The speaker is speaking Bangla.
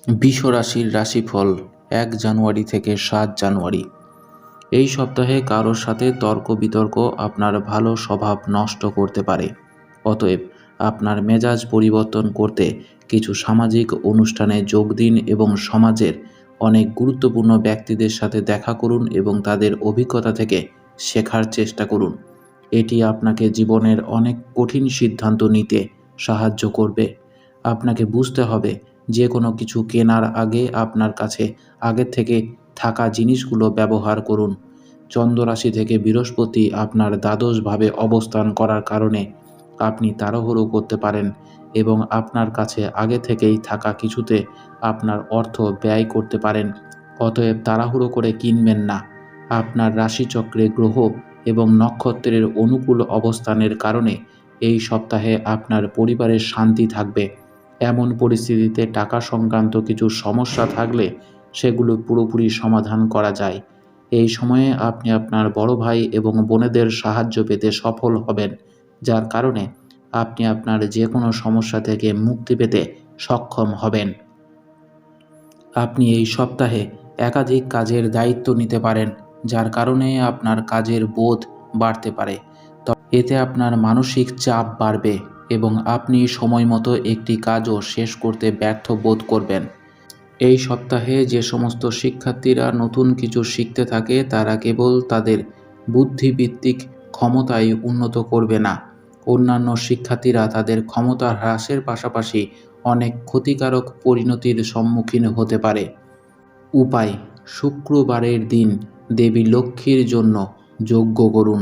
বৃষ রাশির রাশিফল 1 জানুয়ারি থেকে 7 জানুয়ারি। এই সপ্তাহে কারোর সাথে তর্ক বিতর্ক আপনার ভালো স্বভাব নষ্ট করতে পারে। অতএব আপনার মেজাজ পরিবর্তন করতে কিছু সামাজিক অনুষ্ঠানে যোগ দিন এবং সমাজের অনেক গুরুত্বপূর্ণ ব্যক্তিদের সাথে দেখা করুন এবং তাদের অভিজ্ঞতা থেকে শেখার চেষ্টা করুন। এটি আপনাকে জীবনের অনেক কঠিন সিদ্ধান্ত নিতে সাহায্য করবে। আপনাকে বুঝতে হবে যে কোনো কিছু কেনার আগে আপনার কাছে আগে থেকে থাকা জিনিসগুলো ব্যবহার করুন। চন্দ্র রাশি থেকে বৃহস্পতি আপনার দ্বাদশভাবে অবস্থান করার কারণে আপনি তাড়াহুড়ো করতে পারেন এবং আপনার কাছে আগে থেকেই থাকা কিছুতে আপনার অর্থ ব্যয় করতে পারেন। অতএব তাড়াহুড়ো করে কিনবেন না। আপনার রাশিচক্রে গ্রহ এবং নক্ষত্রের অনুকূল অবস্থানের কারণে এই সপ্তাহে আপনার পরিবারের শান্তি থাকবে। এমন পরিস্থিতিতে টাকা সংক্রান্ত কিছু সমস্যা থাকলে সেগুলো পুরোপুরি সমাধান করা যায়। এই সময়ে আপনি আপনার বড় ভাই এবং বোনেদের সাহায্য পেতে সফল হবেন, যার কারণে আপনি আপনার যে কোনো সমস্যা থেকে মুক্তি পেতে সক্ষম হবেন। আপনি এই সপ্তাহে একাধিক কাজের দায়িত্ব নিতে পারেন, যার কারণে আপনার কাজের বোধ বাড়তে পারে। এতে আপনার মানসিক চাপ বাড়বে এবং আপনি সময়মতো একটি কাজও শেষ করতে ব্যর্থ বোধ করবেন। এই সপ্তাহে যে সমস্ত শিক্ষার্থীরা নতুন কিছু শিখতে থাকে তারা কেবল তাদের বুদ্ধিবৃত্তিক ক্ষমতাই উন্নত করবে না, অন্যান্য শিক্ষার্থীরা তাদের ক্ষমতা হ্রাসের পাশাপাশি অনেক ক্ষতিকারক পরিণতির সম্মুখীন হতে পারে। উপায়: শুক্রবারের দিন দেবী লক্ষ্মীর জন্য যজ্ঞ করুন।